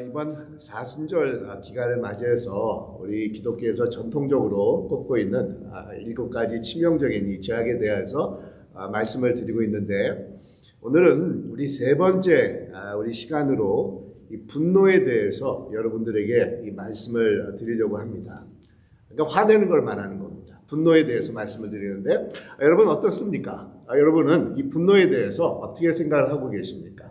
이번 사순절 기간을 맞이해서 우리 기독교에서 전통적으로 꼽고 있는 7가지 치명적인 이 죄악에 대해서 말씀을 드리고 있는데, 오늘은 우리 세 번째 우리 시간으로 이 분노에 대해서 여러분들에게 이 말씀을 드리려고 합니다. 그러니까 화내는 걸 말하는 겁니다. 분노에 대해서 말씀을 드리는데, 여러분 어떻습니까? 여러분은 이 분노에 대해서 어떻게 생각을 하고 계십니까?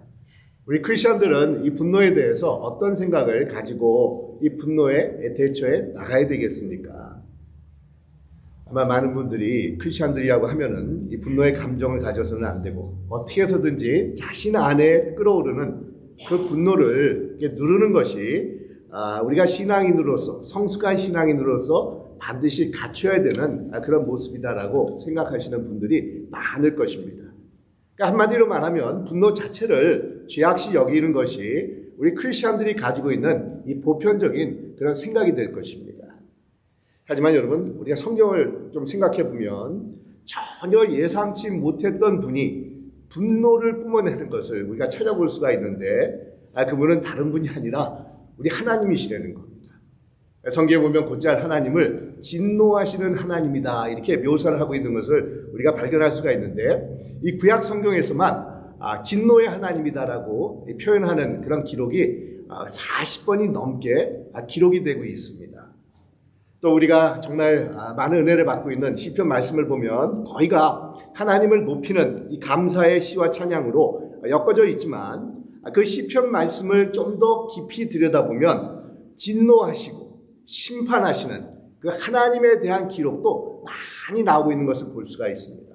우리 크리스천들은 이 분노에 대해서 어떤 생각을 가지고 이 분노에 대처해 나가야 되겠습니까? 아마 많은 분들이 크리스천들이라고 하면은 이 분노의 감정을 가져서는 안 되고, 어떻게 해서든지 자신 안에 끌어오르는 그 분노를 누르는 것이 우리가 신앙인으로서, 성숙한 신앙인으로서 반드시 갖춰야 되는 그런 모습이다라고 생각하시는 분들이 많을 것입니다. 그러니까 한마디로 말하면 분노 자체를 죄악시 여기는 것이 우리 크리스천들이 가지고 있는 이 보편적인 그런 생각이 될 것입니다. 하지만 여러분, 우리가 성경을 좀 생각해 보면 전혀 예상치 못했던 분이 분노를 뿜어내는 것을 우리가 찾아볼 수가 있는데, 그분은 다른 분이 아니라 우리 하나님이시라는 겁니다. 성경에 보면 곧잘 하나님을 진노하시는 하나님이다 이렇게 묘사를 하고 있는 것을 우리가 발견할 수가 있는데, 이 구약 성경에서만 진노의 하나님이다라고 표현하는 그런 기록이 40번이 넘게 기록이 되고 있습니다. 또 우리가 정말 많은 은혜를 받고 있는 시편 말씀을 보면 거의가 하나님을 높이는 이 감사의 시와 찬양으로 엮어져 있지만, 그 시편 말씀을 좀 더 깊이 들여다보면 진노하시고 심판하시는 그 하나님에 대한 기록도 많이 나오고 있는 것을 볼 수가 있습니다.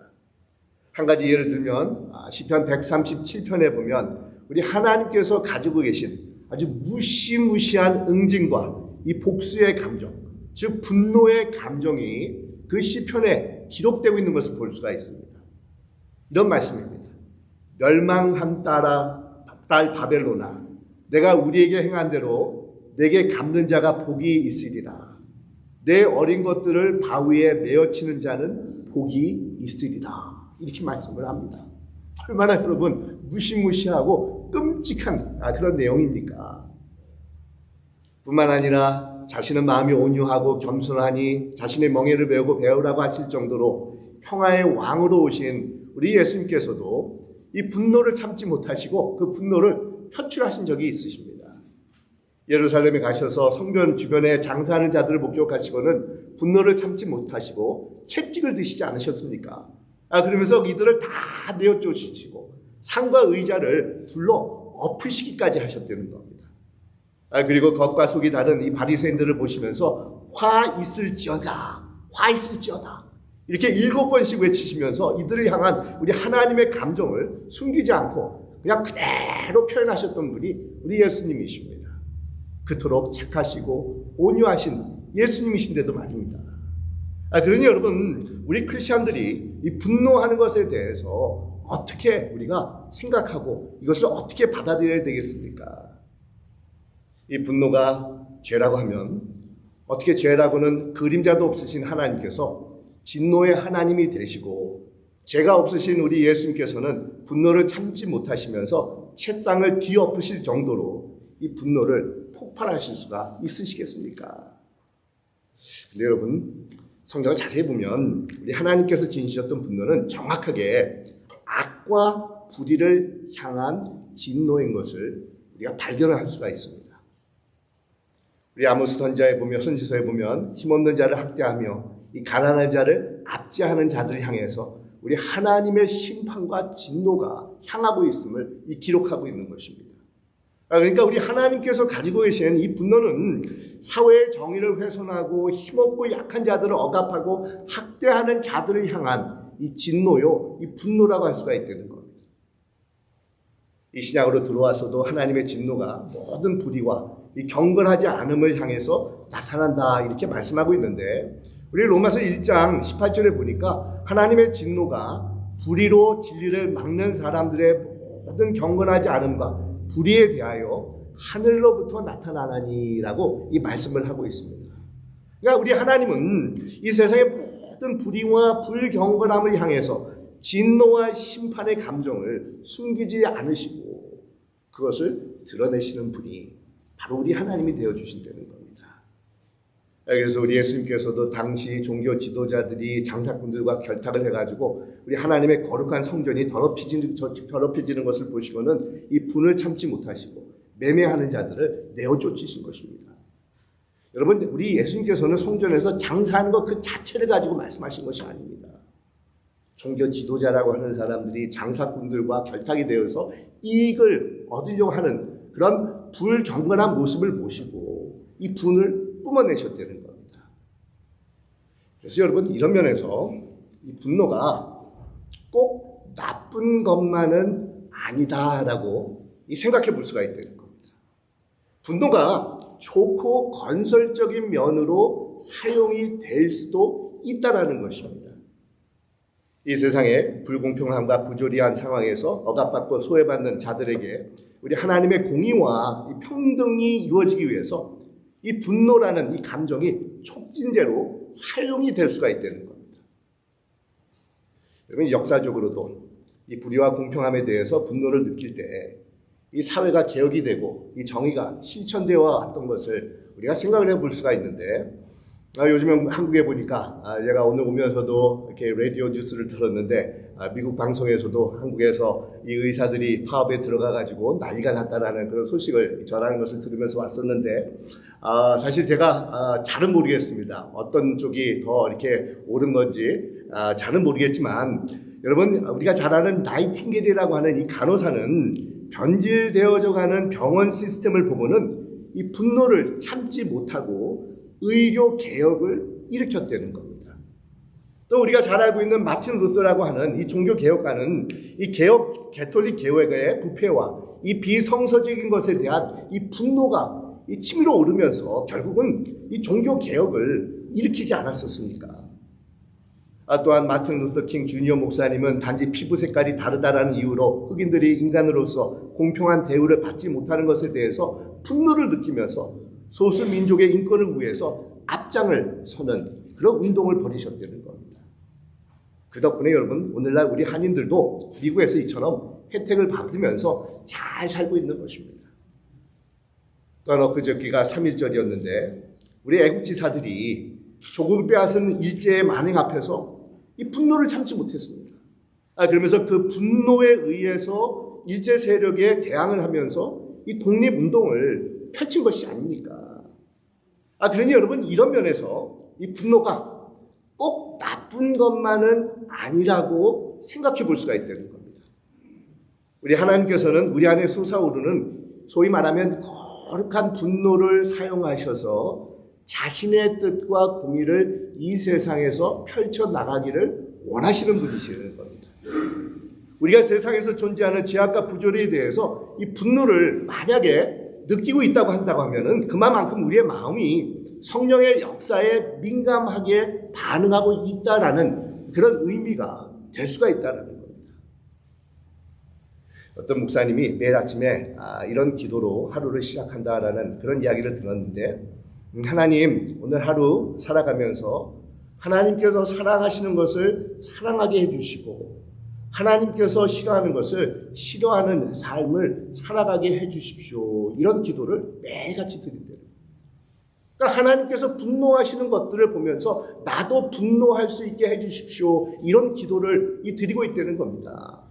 한 가지 예를 들면 시편 137편에 보면 우리 하나님께서 가지고 계신 아주 무시무시한 응징과 이 복수의 감정, 즉 분노의 감정이 그 시편에 기록되고 있는 것을 볼 수가 있습니다. 이런 말씀입니다. 멸망한 딸 바벨론아, 내가 우리에게 행한 대로 내게 갚는 자가 복이 있으리라. 내 어린 것들을 바위에 메어치는 자는 복이 있으리라. 이렇게 말씀을 합니다. 얼마나 여러분 무시무시하고 끔찍한 그런 내용입니까? 뿐만 아니라 자신은 마음이 온유하고 겸손하니 자신의 멍에를 메우고 배우라고 하실 정도로 평화의 왕으로 오신 우리 예수님께서도 이 분노를 참지 못하시고 그 분노를 표출하신 적이 있으십니다. 예루살렘에 가셔서 성전 주변에 장사하는 자들을 목격하시고는 분노를 참지 못하시고 채찍을 드시지 않으셨습니까? 그러면서 이들을 다 내어 쫓으시고 상과 의자를 둘러 엎으시기까지 하셨다는 겁니다. 그리고 겉과 속이 다른 이 바리새인들을 보시면서 화 있을지어다, 화 있을지어다 이렇게 7번씩 외치시면서 이들을 향한 우리 하나님의 감정을 숨기지 않고 그냥 그대로 표현하셨던 분이 우리 예수님이십니다. 그토록 착하시고 온유하신 예수님이신데도 말입니다. 그러니 여러분, 우리 크리스천들이 이 분노하는 것에 대해서 어떻게 우리가 생각하고 이것을 어떻게 받아들여야 되겠습니까? 이 분노가 죄라고 하면, 어떻게 죄라고는 그림자도 없으신 하나님께서 진노의 하나님이 되시고, 죄가 없으신 우리 예수님께서는 분노를 참지 못하시면서 책상을 뒤엎으실 정도로 이 분노를 폭발하실 수가 있으시겠습니까? 근데 여러분, 성경을 자세히 보면 우리 하나님께서 지니셨던 분노는 정확하게 악과 불의를 향한 진노인 것을 우리가 발견할 수가 있습니다. 우리 아모스 선지서에 보면 힘없는 자를 학대하며 이 가난한 자를 압제하는 자들을 향해서 우리 하나님의 심판과 진노가 향하고 있음을 기록하고 있는 것입니다. 그러니까 우리 하나님께서 가지고 계신 이 분노는 사회의 정의를 훼손하고 힘없고 약한 자들을 억압하고 학대하는 자들을 향한 이 진노요, 이 분노라고 할 수가 있다는 겁니다. 이 신약으로 들어와서도 하나님의 진노가 모든 불의와 이 경건하지 않음을 향해서 나타난다 이렇게 말씀하고 있는데, 우리 로마서 1장 18절에 보니까 하나님의 진노가 불의로 진리를 막는 사람들의 모든 경건하지 않음과 불의에 대하여 하늘로부터 나타나나니라고 이 말씀을 하고 있습니다. 그러니까 우리 하나님은 이 세상의 모든 불의와 불경건함을 향해서 진노와 심판의 감정을 숨기지 않으시고 그것을 드러내시는 분이 바로 우리 하나님이 되어주신다는 겁니다. 그래서 우리 예수님께서도 당시 종교 지도자들이 장사꾼들과 결탁을 해가지고 우리 하나님의 거룩한 성전이 더럽혀지는 것을 보시고는 이 분을 참지 못하시고 매매하는 자들을 내어 쫓으신 것입니다. 여러분, 우리 예수님께서는 성전에서 장사하는 것 그 자체를 가지고 말씀하신 것이 아닙니다. 종교 지도자라고 하는 사람들이 장사꾼들과 결탁이 되어서 이익을 얻으려고 하는 그런 불경건한 모습을 보시고 이 분을 뿜어내셨다는 겁니다. 그래서 여러분, 이런 면에서 이 분노가 꼭 나쁜 것만은 아니다라고 생각해 볼 수가 있다는 겁니다. 분노가 좋고 건설적인 면으로 사용이 될 수도 있다라는 것입니다. 이 세상의 불공평함과 부조리한 상황에서 억압받고 소외받는 자들에게 우리 하나님의 공의와 평등이 이루어지기 위해서 이 분노라는 이 감정이 촉진제로 사용이 될 수가 있다는 겁니다. 여러분, 역사적으로도 이 불의와 공평함에 대해서 분노를 느낄 때 이 사회가 개혁이 되고 이 정의가 실천되어 왔던 것을 우리가 생각을 해볼 수가 있는데, 요즘에 한국에 보니까 제가 오늘 오면서도 이렇게 라디오 뉴스를 들었는데 미국 방송에서도 한국에서 이 의사들이 파업에 들어가가지고 난리가 났다라는 그런 소식을 전하는 것을 들으면서 왔었는데, 사실 제가 잘은 모르겠습니다. 어떤 쪽이 더 이렇게 옳은 건지 잘은 모르겠지만, 여러분, 우리가 잘 아는 나이팅게일이라고 하는 이 간호사는 변질되어져 가는 병원 시스템을 보고는 이 분노를 참지 못하고 의료 개혁을 일으켰다는 겁니다. 또 우리가 잘 알고 있는 마틴 루터라고 하는 이 종교 개혁가는 이 개톨릭 교회의 부패와 이 비성서적인 것에 대한 이 분노가 이 치밀어 오르면서 결국은 이 종교 개혁을 일으키지 않았었습니까? 또한 마틴 루터 킹 주니어 목사님은 단지 피부 색깔이 다르다라는 이유로 흑인들이 인간으로서 공평한 대우를 받지 못하는 것에 대해서 분노를 느끼면서 소수 민족의 인권을 위해서 앞장을 서는 그런 운동을 벌이셨다는 겁니다. 그 덕분에 여러분, 오늘날 우리 한인들도 미국에서 이처럼 혜택을 받으면서 잘 살고 있는 것입니다. 또한 엊그저께가 3.1절이었는데 우리 애국지사들이 조국을 빼앗은 일제의 만행 앞에서 이 분노를 참지 못했습니다. 그러면서 그 분노에 의해서 일제 세력에 대항을 하면서 이 독립운동을 펼친 것이 아닙니까? 그러니 여러분, 이런 면에서 이 분노가 꼭 나쁜 것만은 아니라고 생각해 볼 수가 있다는 겁니다. 우리 하나님께서는 우리 안에 솟아오르는 소위 말하면 거룩한 분노를 사용하셔서 자신의 뜻과 공의를 이 세상에서 펼쳐나가기를 원하시는 분이시는 겁니다. 우리가 세상에서 존재하는 죄악과 부조리에 대해서 이 분노를 만약에 느끼고 있다고 한다고 하면은 그만큼 우리의 마음이 성령의 역사에 민감하게 반응하고 있다라는 그런 의미가 될 수가 있다는 겁니다. 어떤 목사님이 매일 아침에 이런 기도로 하루를 시작한다라는 그런 이야기를 들었는데, 하나님, 오늘 하루 살아가면서 하나님께서 사랑하시는 것을 사랑하게 해주시고 하나님께서 싫어하는 것을 싫어하는 삶을 살아가게 해주십시오. 이런 기도를 매일같이 드린대요. 그러니까 하나님께서 분노하시는 것들을 보면서 나도 분노할 수 있게 해주십시오. 이런 기도를 드리고 있다는 겁니다.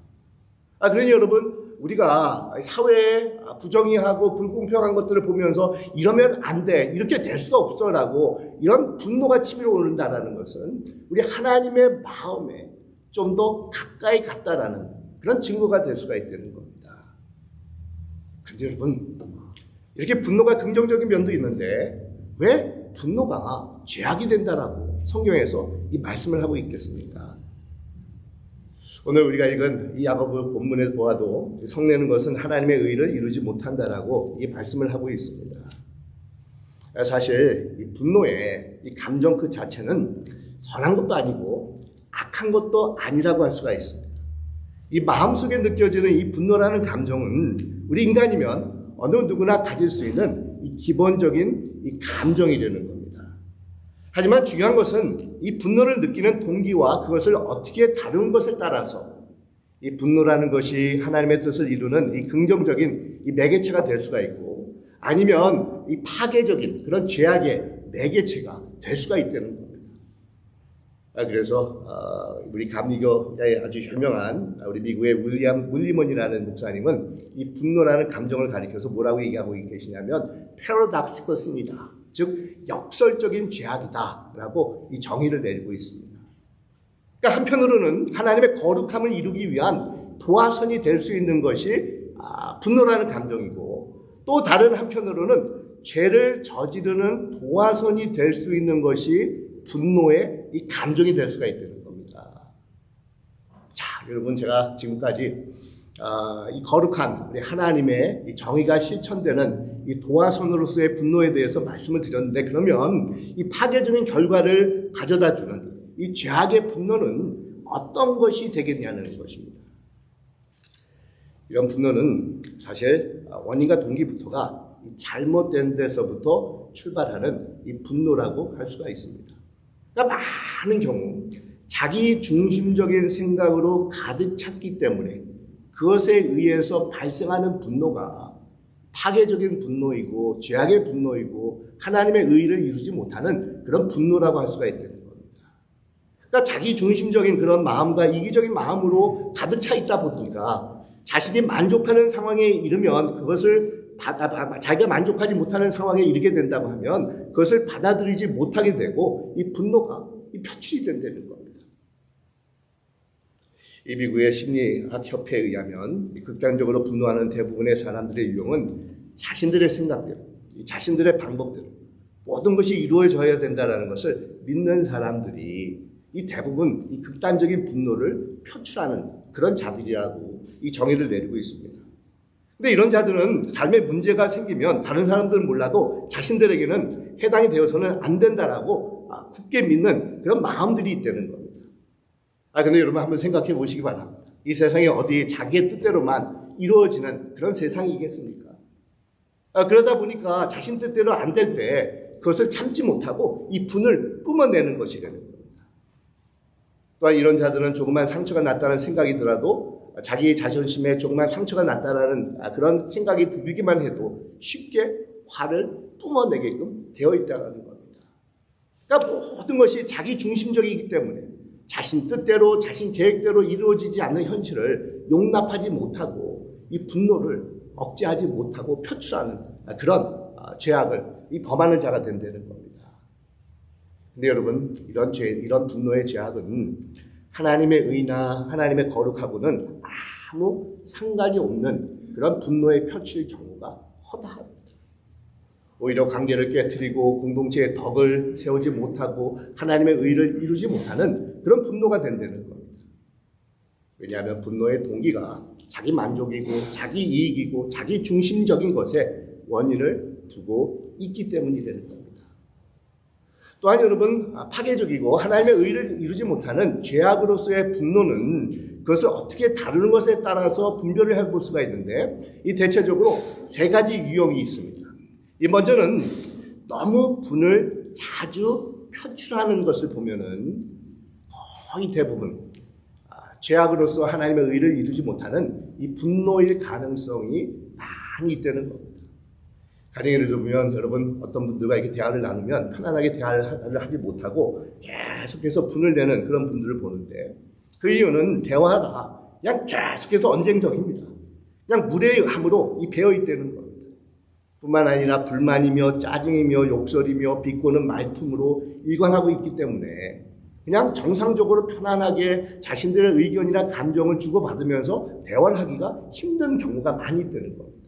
그러니 여러분, 우리가 사회에 부정의하고 불공평한 것들을 보면서 이러면 안 돼, 이렇게 될 수가 없어라고 이런 분노가 치밀어 오른다는 것은 우리 하나님의 마음에 좀 더 가까이 갔다라는 그런 증거가 될 수가 있다는 겁니다. 그런데 여러분, 이렇게 분노가 긍정적인 면도 있는데 왜 분노가 죄악이 된다라고 성경에서 이 말씀을 하고 있겠습니까? 오늘 우리가 읽은 이 야고보 본문에 보아도 성내는 것은 하나님의 의를 이루지 못한다라고 이 말씀을 하고 있습니다. 사실 이 분노의 이 감정 그 자체는 선한 것도 아니고 악한 것도 아니라고 할 수가 있습니다. 이 마음속에 느껴지는 이 분노라는 감정은 우리 인간이면 어느 누구나 가질 수 있는 이 기본적인 이 감정이라는 겁니다. 하지만 중요한 것은 이 분노를 느끼는 동기와 그것을 어떻게 다루는 것에 따라서 이 분노라는 것이 하나님의 뜻을 이루는 이 긍정적인 이 매개체가 될 수가 있고, 아니면 이 파괴적인 그런 죄악의 매개체가 될 수가 있다는 겁니다. 그래서 우리 감리교의 아주 유명한 우리 미국의 윌리엄 물리먼이라는 목사님은 이 분노라는 감정을 가리켜서 뭐라고 얘기하고 계시냐면 paradoxical sin이다. 즉 역설적인 죄악이다라고 이 정의를 내리고 있습니다. 그러니까 한편으로는 하나님의 거룩함을 이루기 위한 도화선이 될 수 있는 것이 분노라는 감정이고, 또 다른 한편으로는 죄를 저지르는 도화선이 될 수 있는 것이 분노의 이 감정이 될 수가 있다는 겁니다. 자, 여러분, 제가 지금까지 이 거룩한 우리 하나님의 이 정의가 실천되는 이 도화선으로서의 분노에 대해서 말씀을 드렸는데, 그러면 이 파괴적인 결과를 가져다주는 이 죄악의 분노는 어떤 것이 되겠냐는 것입니다. 이런 분노는 사실 원인과 동기부터가 이 잘못된 데서부터 출발하는 이 분노라고 할 수가 있습니다. 그러니까 많은 경우 자기 중심적인 생각으로 가득 찼기 때문에 그것에 의해서 발생하는 분노가 파괴적인 분노이고 죄악의 분노이고 하나님의 의를 이루지 못하는 그런 분노라고 할 수가 있다는 겁니다. 그러니까 자기 중심적인 그런 마음과 이기적인 마음으로 가득 차 있다 보니까 자신이 만족하는 상황에 이르면 그것을 자기가 만족하지 못하는 상황에 이르게 된다고 하면 그것을 받아들이지 못하게 되고 이 분노가 표출이 된다는 겁니다. 이 미국의 심리학 협회에 의하면 극단적으로 분노하는 대부분의 사람들의 유형은 자신들의 생각대로, 자신들의 방법대로 모든 것이 이루어져야 된다는 것을 믿는 사람들이 이 대부분 이 극단적인 분노를 표출하는 그런 자들이라고 이 정의를 내리고 있습니다. 근데 이런 자들은 삶에 문제가 생기면 다른 사람들은 몰라도 자신들에게는 해당이 되어서는 안 된다라고 굳게 믿는 그런 마음들이 있다는 겁니다. 근데 여러분 한번 생각해 보시기 바랍니다. 이 세상에 어디 자기의 뜻대로만 이루어지는 그런 세상이겠습니까? 그러다 보니까 자신 뜻대로 안 될 때 그것을 참지 못하고 이 분을 뿜어내는 것이라는 겁니다. 또한 이런 자들은 조그만 상처가 났다는 생각이 들어도 자기의 자존심에 조그만 상처가 났다는 그런 생각이 들기만 해도 쉽게 화를 뿜어내게끔 되어 있다는 겁니다. 그러니까 모든 것이 자기 중심적이기 때문에 자신 뜻대로 자신 계획대로 이루어지지 않는 현실을 용납하지 못하고 이 분노를 억제하지 못하고 표출하는 그런 죄악을 범하는 자가 된다는 겁니다. 근데 여러분, 이런 분노의 죄악은 하나님의 의나 하나님의 거룩하고는 아무 상관이 없는 그런 분노의 표출 경우가 허다합니다. 오히려 관계를 깨트리고 공동체의 덕을 세우지 못하고 하나님의 의를 이루지 못하는 그런 분노가 된다는 겁니다. 왜냐하면 분노의 동기가 자기 만족이고 자기 이익이고 자기 중심적인 것에 원인을 두고 있기 때문이라는 겁니다. 또한 여러분, 파괴적이고 하나님의 의를 이루지 못하는 죄악으로서의 분노는 그것을 어떻게 다루는 것에 따라서 분별을 해볼 수가 있는데, 이 대체적으로 세 가지 유형이 있습니다. 이 먼저는 너무 분을 자주 표출하는 것을 보면은 거의 대부분 죄악으로서 하나님의 의를 이루지 못하는 이 분노일 가능성이 많이 있다는 겁니다. 가령 예를 들면 여러분 어떤 분들과 이렇게 대화를 나누면 편안하게 대화를 하지 못하고 계속해서 분을 내는 그런 분들을 보는데, 그 이유는 대화가 그냥 계속해서 언쟁적입니다. 그냥 물의 함으로 배어 있다는 겁니다. 뿐만 아니라 불만이며 짜증이며 욕설이며 비꼬는 말투로 일관하고 있기 때문에 그냥 정상적으로 편안하게 자신들의 의견이나 감정을 주고받으면서 대화를 하기가 힘든 경우가 많이 있다는 겁니다.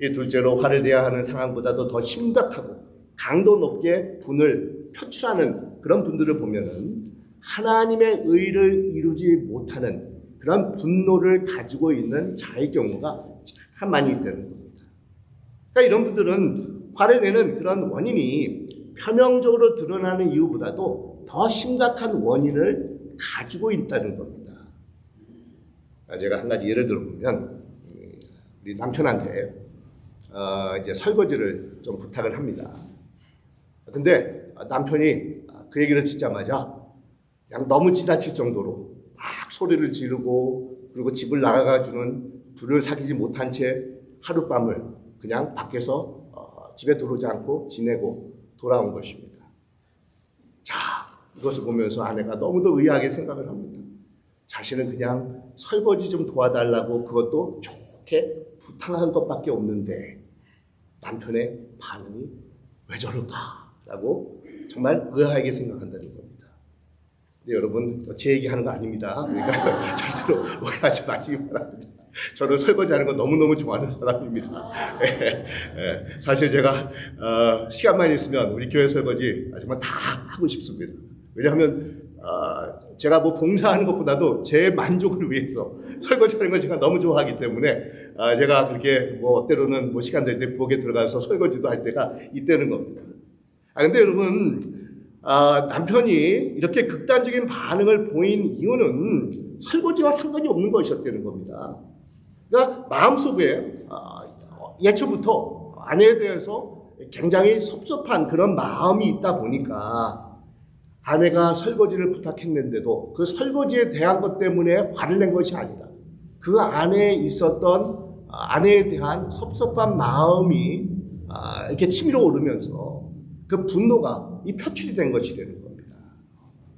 이 둘째로, 화를 내야 하는 상황보다도 더 심각하고 강도 높게 분을 표출하는 그런 분들을 보면은 하나님의 의를 이루지 못하는 그런 분노를 가지고 있는 자의 경우가 참 많이 있다는 겁니다. 그러니까 이런 분들은 화를 내는 그런 원인이 표면적으로 드러나는 이유보다도 더 심각한 원인을 가지고 있다는 겁니다. 제가 한 가지 예를 들어보면, 우리 남편한테 이제 설거지를 좀 부탁을 합니다. 근데 남편이 그 얘기를 듣자마자 그냥 너무 지나칠 정도로 막 소리를 지르고, 그리고 집을 나가가지고는 불을 사귀지 못한 채 하룻밤을 그냥 밖에서 집에 들어오지 않고 지내고 돌아온 것입니다. 자, 이것을 보면서 아내가 너무도 의아하게 생각을 합니다. 자신은 그냥 설거지 좀 도와달라고 그것도 좋게 부탁한 것밖에 없는데 남편의 반응이 왜 저럴까라고 정말 의아하게 생각한다는 겁니다. 근데 여러분, 제 얘기하는 거 아닙니다. 그러니까 절대로 오해하지 마시기 바랍니다. 저는 설거지하는 거 너무너무 좋아하는 사람입니다. 사실 제가 시간만 있으면 우리 교회 설거지 정말 다 하고 싶습니다. 왜냐하면 제가 뭐 봉사하는 것보다도 제 만족을 위해서 설거지하는 걸 제가 너무 좋아하기 때문에 제가 그렇게 뭐 때로는 뭐 시간 될 때 부엌에 들어가서 설거지도 할 때가 있다는 겁니다. 근데 여러분, 남편이 이렇게 극단적인 반응을 보인 이유는 설거지와 상관이 없는 것이었다는 겁니다. 그러니까 마음속에 예초부터 아내에 대해서 굉장히 섭섭한 그런 마음이 있다 보니까 아내가 설거지를 부탁했는데도 그 설거지에 대한 것 때문에 화를 낸 것이 아니다. 그 안에 있었던 아내에 대한 섭섭한 마음이 이렇게 치밀어 오르면서 그 분노가 표출이 된 것이 되는 겁니다.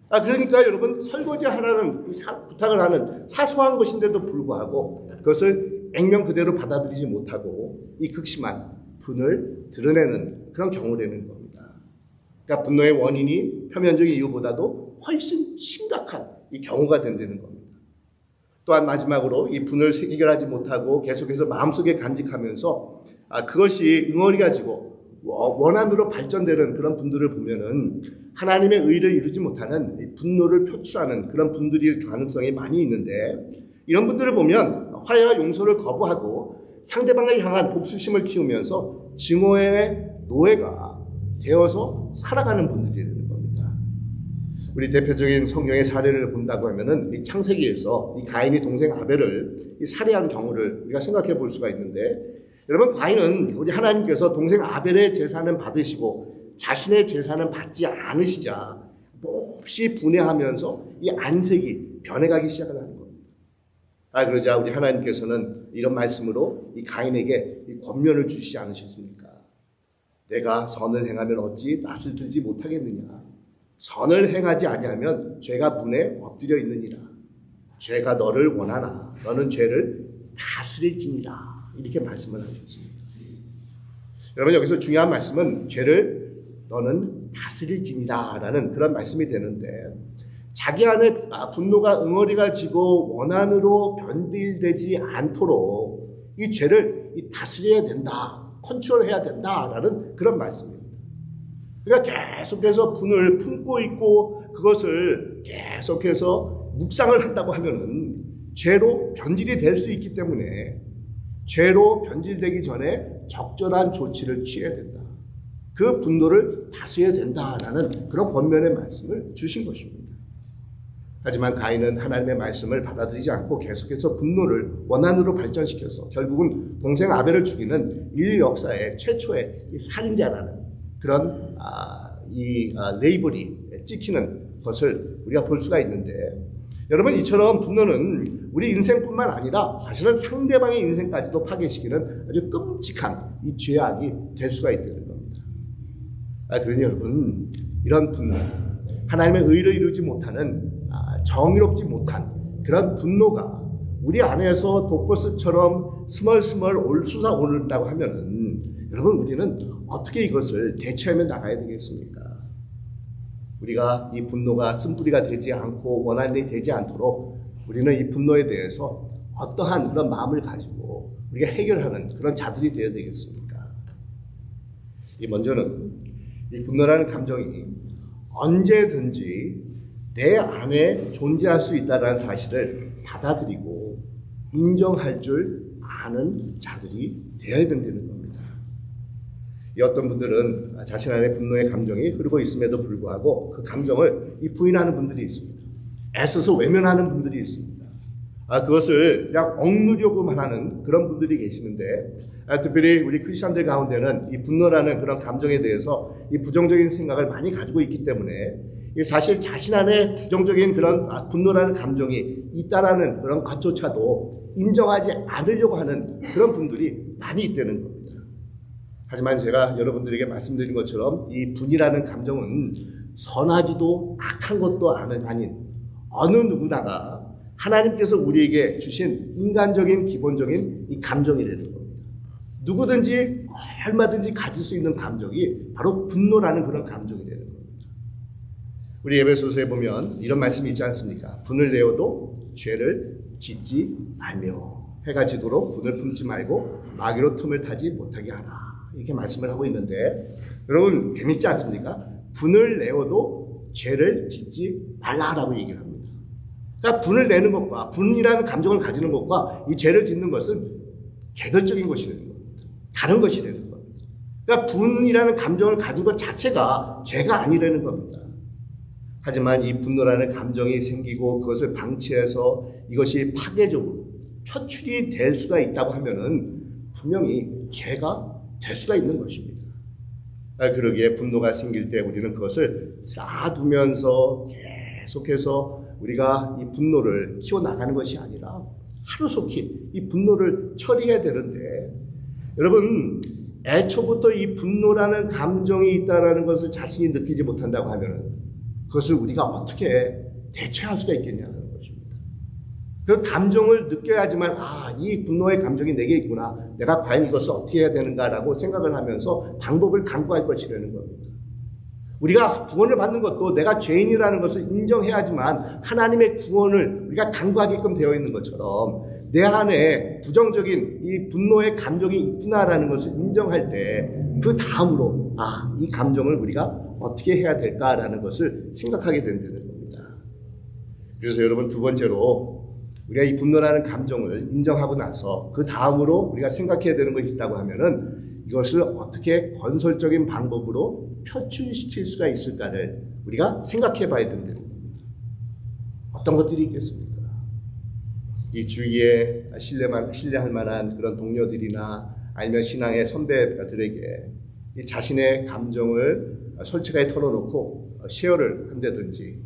그러니까 여러분, 설거지 하라는 부탁을 하는 사소한 것인데도 불구하고 그것을 액면 그대로 받아들이지 못하고 이 극심한 분을 드러내는 그런 경우라는 겁니다. 그러니까 분노의 원인이 표면적인 이유보다도 훨씬 심각한 이 경우가 된다는 겁니다. 또한 마지막으로 이 분을 해결하지 못하고 계속해서 마음속에 간직하면서 그것이 응어리가 지고 원한으로 발전되는 그런 분들을 보면은 하나님의 의를 이루지 못하는 분노를 표출하는 그런 분들일 가능성이 많이 있는데, 이런 분들을 보면 화해와 용서를 거부하고 상대방을 향한 복수심을 키우면서 증오의 노예가 되어서 살아가는 분들이라는 겁니다. 우리 대표적인 성경의 사례를 본다고 하면은 이 창세기에서 이 가인이 동생 아벨을 살해한 경우를 우리가 생각해 볼 수가 있는데, 여러분, 가인은 우리 하나님께서 동생 아벨의 제사는 받으시고 자신의 제사는 받지 않으시자 몹시 분해하면서 이 안색이 변해가기 시작을 하는 겁니다. 그러자 우리 하나님께서는 이런 말씀으로 이 가인에게 이 권면을 주시지 않으셨습니까? 내가 선을 행하면 어찌 낯을 들지 못하겠느냐? 선을 행하지 아니하면 죄가 문에 엎드려 있느니라. 죄가 너를 원하나 너는 죄를 다스릴지니라. 이렇게 말씀을 하셨습니다. 여러분, 여기서 중요한 말씀은 죄를 너는 다스릴지니라 라는 그런 말씀이 되는데, 자기 안에 분노가 응어리가 지고 원한으로 변질되지 않도록 이 죄를 다스려야 된다, 컨트롤해야 된다라는 그런 말씀입니다. 그러니까 계속해서 분을 품고 있고 그것을 계속해서 묵상을 한다고 하면은 죄로 변질이 될 수 있기 때문에 죄로 변질되기 전에 적절한 조치를 취해야 된다. 그 분노를 다스려야 된다라는 그런 권면의 말씀을 주신 것입니다. 하지만 가인은 하나님의 말씀을 받아들이지 않고 계속해서 분노를 원한으로 발전시켜서 결국은 동생 아벨을 죽이는 인류 역사의 최초의 살인자라는 그런 레이블이 찍히는 것을 우리가 볼 수가 있는데, 여러분, 이처럼 분노는 우리 인생뿐만 아니라 사실은 상대방의 인생까지도 파괴시키는 아주 끔찍한 이 죄악이 될 수가 있다는 겁니다. 그러니 여러분, 이런 분노, 하나님의 의를 이루지 못하는 정의롭지 못한 그런 분노가 우리 안에서 독버섯처럼 스멀스멀 솟아오른다고 하면은, 여러분, 우리는 어떻게 이것을 대처하며 나가야 되겠습니까? 우리가 이 분노가 쓴뿌리가 되지 않고 원한이 되지 않도록 우리는 이 분노에 대해서 어떠한 그런 마음을 가지고 우리가 해결하는 그런 자들이 되어야 되겠습니까? 먼저는 이 분노라는 감정이 언제든지 내 안에 존재할 수 있다는 사실을 받아들이고 인정할 줄 아는 자들이 되어야 된다는 겁니다. 어떤 분들은 자신 안에 분노의 감정이 흐르고 있음에도 불구하고 그 감정을 부인하는 분들이 있습니다. 애써서 외면하는 분들이 있습니다. 그것을 그냥 억누르려고만 하는 그런 분들이 계시는데, 특별히 우리 크리스천들 가운데는 이 분노라는 그런 감정에 대해서 이 부정적인 생각을 많이 가지고 있기 때문에 사실 자신 안에 부정적인 그런 분노라는 감정이 있다라는 그런 것조차도 인정하지 않으려고 하는 그런 분들이 많이 있다는 겁니다. 하지만 제가 여러분들에게 말씀드린 것처럼 이 분이라는 감정은 선하지도 악한 것도 아닌 어느 누구나가 하나님께서 우리에게 주신 인간적인 기본적인 이 감정이라는 겁니다. 누구든지 얼마든지 가질 수 있는 감정이 바로 분노라는 그런 감정이라는 겁니다. 우리 에베소서에 보면 이런 말씀이 있지 않습니까? 분을 내어도 죄를 짓지 말며 해가 지도록 분을 품지 말고 마귀로 틈을 타지 못하게 하라. 이렇게 말씀을 하고 있는데 여러분 재밌지 않습니까? 분을 내어도 죄를 짓지 말라라고 얘기를 합니다. 그러니까 분을 내는 것과 분이라는 감정을 가지는 것과 이 죄를 짓는 것은 개별적인 것이 되는 겁니다. 다른 것이 되는 겁니다. 그러니까 분이라는 감정을 가진 것 자체가 죄가 아니라는 겁니다. 하지만 이 분노라는 감정이 생기고 그것을 방치해서 이것이 파괴적으로 표출이 될 수가 있다고 하면은 분명히 죄가 될 수가 있는 것입니다. 그러기에 분노가 생길 때 우리는 그것을 쌓아두면서 계속해서 우리가 이 분노를 키워나가는 것이 아니라 하루속히 이 분노를 처리해야 되는데 여러분 애초부터 이 분노라는 감정이 있다는 것을 자신이 느끼지 못한다고 하면 그것을 우리가 어떻게 대처할 수가 있겠냐는 것입니다. 그 감정을 느껴야지만 이 분노의 감정이 내게 있구나. 내가 과연 이것을 어떻게 해야 되는가라고 생각을 하면서 방법을 강구할 것이라는 겁니다. 우리가 구원을 받는 것도 내가 죄인이라는 것을 인정해야지만 하나님의 구원을 우리가 강구하게끔 되어 있는 것처럼 내 안에 부정적인 이 분노의 감정이 있구나라는 것을 인정할 때 그 다음으로 이 감정을 우리가 어떻게 해야 될까라는 것을 생각하게 된다는 겁니다. 그래서 여러분 두 번째로 우리가 이 분노라는 감정을 인정하고 나서 그 다음으로 우리가 생각해야 되는 것이 있다고 하면은 이것을 어떻게 건설적인 방법으로 표출시킬 수가 있을까를 우리가 생각해 봐야 된다는 겁니다. 어떤 것들이 있겠습니까? 이 주위에 신뢰할 만한 그런 동료들이나 아니면 신앙의 선배들에게 이 자신의 감정을 솔직하게 털어놓고 쉐어를 한다든지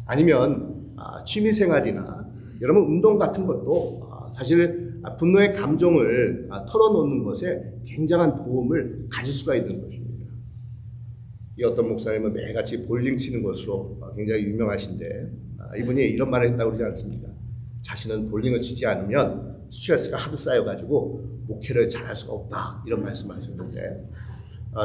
아니면 취미생활이나 여러분 운동 같은 것도 사실 분노의 감정을 털어놓는 것에 굉장한 도움을 가질 수가 있는 것입니다. 이 어떤 목사님은 매일같이 볼링 치는 것으로 굉장히 유명하신데 이분이 이런 말을 했다고 그러지 않습니까? 자신은 볼링을 치지 않으면 스트레스가 하도 쌓여가지고 목회를 잘할 수가 없다 이런 말씀을 하셨는데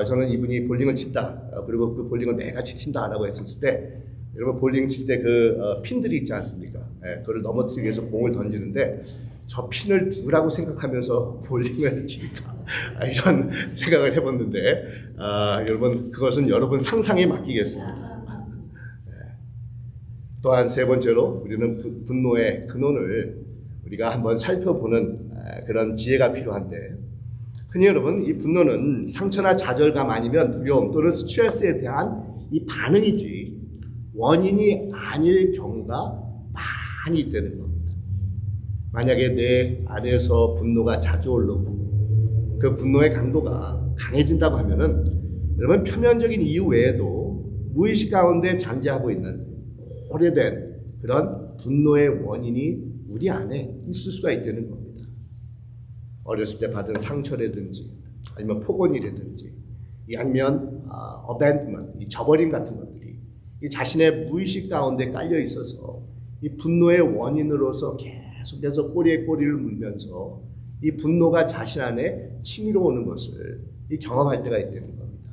저는 이분이 볼링을 친다 그리고 그 볼링을 매일같이 친다라고 했을 때 여러분 볼링 칠 때 그 핀들이 있지 않습니까? 그걸 넘어뜨리기 위해서 공을 던지는데 저 핀을 누구라고 생각하면서 볼링을 칠까 이런 생각을 해봤는데 여러분 그것은 여러분 상상에 맡기겠습니다. 또한 세 번째로 우리는 분노의 근원을 우리가 한번 살펴보는 그런 지혜가 필요한데 흔히 여러분 이 분노는 상처나 좌절감 아니면 두려움 또는 스트레스에 대한 이 반응이지 원인이 아닐 경우가 많이 있다는 겁니다. 만약에 내 안에서 분노가 자주 오르고 그 분노의 강도가 강해진다고 하면은 여러분 표면적인 이유 외에도 무의식 가운데 잠재하고 있는 오래된 그런 분노의 원인이 우리 안에 있을 수가 있다는 겁니다. 어렸을 때 받은 상처라든지 아니면 폭언이라든지 아니면 abandonment, 이 저버림 같은 것들이 이 자신의 무의식 가운데 깔려 있어서 이 분노의 원인으로서 계속해서 꼬리에 꼬리를 물면서 이 분노가 자신 안에 치밀어 오는 것을 경험할 때가 있다는 겁니다.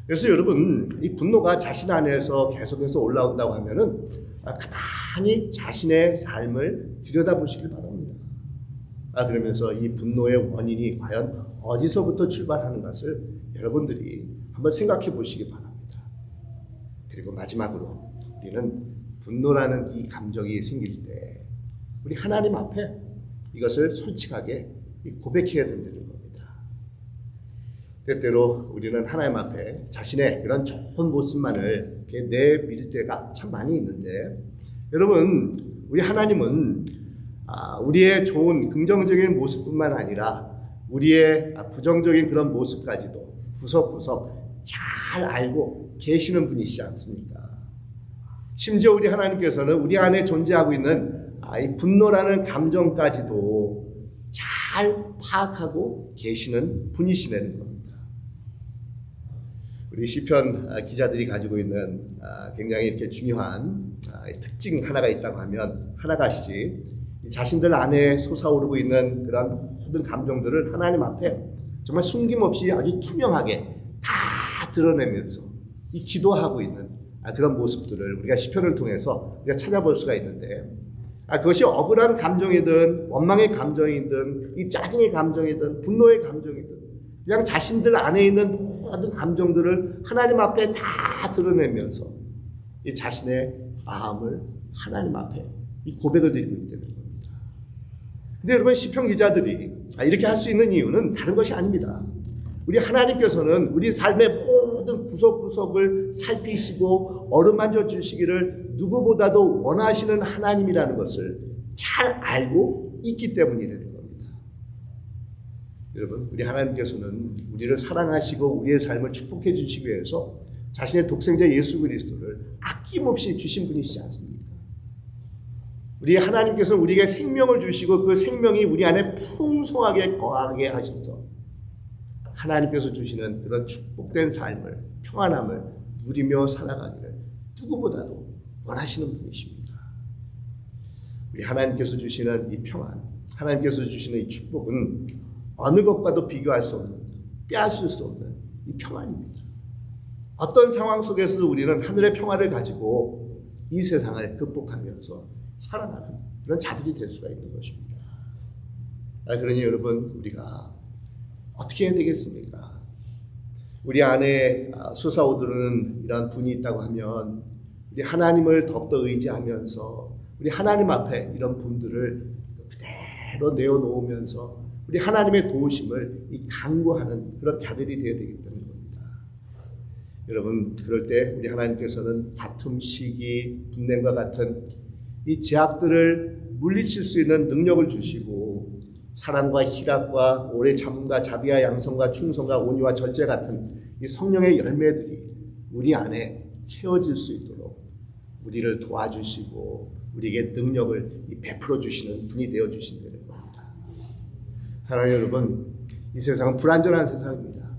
그래서 여러분 이 분노가 자신 안에서 계속해서 올라온다고 하면은 가만히 자신의 삶을 들여다보시길 바랍니다. 그러면서 이 분노의 원인이 과연 어디서부터 출발하는 것을 여러분들이 한번 생각해 보시기 바랍니다. 그리고 마지막으로 우리는 분노라는 이 감정이 생길 때 우리 하나님 앞에 이것을 솔직하게 고백해야 된다는 겁니다. 때때로 우리는 하나님 앞에 자신의 그런 좋은 모습만을 내밀 때가 참 많이 있는데 여러분 우리 하나님은 우리의 좋은 긍정적인 모습뿐만 아니라 우리의 부정적인 그런 모습까지도 구석구석 잘 알고 계시는 분이시지 않습니까? 심지어 우리 하나님께서는 우리 안에 존재하고 있는 이 분노라는 감정까지도 잘 파악하고 계시는 분이시라는 겁니다. 우리 시편 기자들이 가지고 있는 굉장히 이렇게 중요한 특징 하나가 있다고 하면 하나가시지 자신들 안에 솟아오르고 있는 그런 모든 감정들을 하나님 앞에 정말 숨김없이 아주 투명하게 다 드러내면서 이 기도하고 있는 그런 모습들을 우리가 시편을 통해서 우리가 찾아볼 수가 있는데 그것이 억울한 감정이든 원망의 감정이든 이 짜증의 감정이든 분노의 감정이든 그냥 자신들 안에 있는 모든 감정들을 하나님 앞에 다 드러내면서 이 자신의 마음을 하나님 앞에 이 고백을 드리고 있다는 겁니다. 근데 여러분 시편 기자들이 이렇게 할 수 있는 이유는 다른 것이 아닙니다. 우리 하나님께서는 우리 삶의 모든 구석구석을 살피시고 어루만져 주시기를 누구보다도 원하시는 하나님이라는 것을 잘 알고 있기 때문이라는 겁니다. 여러분, 우리 하나님께서는 우리를 사랑하시고 우리의 삶을 축복해 주시기 위해서 자신의 독생자 예수 그리스도를 아낌없이 주신 분이시지 않습니까? 우리 하나님께서는 우리에게 생명을 주시고 그 생명이 우리 안에 풍성하게 거하게 하셔서 하나님께서 주시는 그런 축복된 삶을, 평안함을 누리며 살아가기를 누구보다도 원하시는 분이십니다. 우리 하나님께서 주시는 이 평안, 하나님께서 주시는 이 축복은 어느 것과도 비교할 수 없는, 빼앗을 수 없는 이 평안입니다. 어떤 상황 속에서도 우리는 하늘의 평안을 가지고 이 세상을 극복하면서 살아가는 그런 자들이 될 수가 있는 것입니다. 그러니 여러분, 우리가 어떻게 해야 되겠습니까? 우리 안에 솟아오르는 이런 분이 있다고 하면 우리 하나님을 더욱더 의지하면서 우리 하나님 앞에 이런 분들을 그대로 내어놓으면서 우리 하나님의 도우심을 강구하는 그런 자들이 되어야 되기 때문입니다. 여러분, 그럴 때 우리 하나님께서는 다툼, 시기, 분냄과 같은 이 제약들을 물리칠 수 있는 능력을 주시고 사랑과 희락과 오래 참음과 자비와 양성과 충성과 온유와 절제 같은 이 성령의 열매들이 우리 안에 채워질 수 있도록 우리를 도와주시고 우리에게 능력을 베풀어 주시는 분이 되어 주신다는 겁니다. 사랑하는 여러분, 이 세상은 불완전한 세상입니다.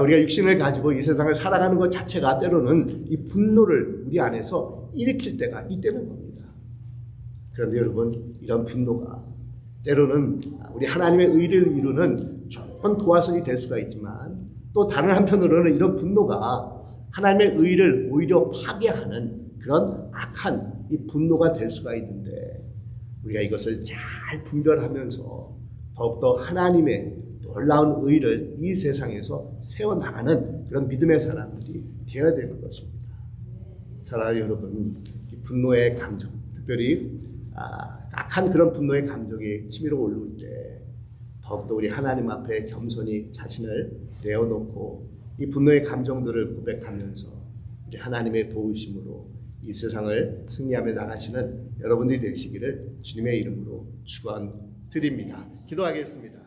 우리가 육신을 가지고 이 세상을 살아가는 것 자체가 때로는 이 분노를 우리 안에서 일으킬 때가 있다는 겁니다. 그런데 여러분, 이런 분노가 때로는 우리 하나님의 의를 이루는 좋은 도화선이 될 수가 있지만 또 다른 한편으로는 이런 분노가 하나님의 의를 오히려 파괴하는 그런 악한 이 분노가 될 수가 있는데 우리가 이것을 잘 분별하면서 더욱더 하나님의 놀라운 의를 이 세상에서 세워나가는 그런 믿음의 사람들이 되어야 되는 것입니다. 사랑하는 여러분, 이 분노의 감정, 특별히 악한 그런 분노의 감정이 치밀어 오를 때 더욱더 우리 하나님 앞에 겸손히 자신을 내어놓고 이 분노의 감정들을 고백하면서 우리 하나님의 도우심으로 이 세상을 승리하며 나가시는 여러분들이 되시기를 주님의 이름으로 축원드립니다. 기도하겠습니다.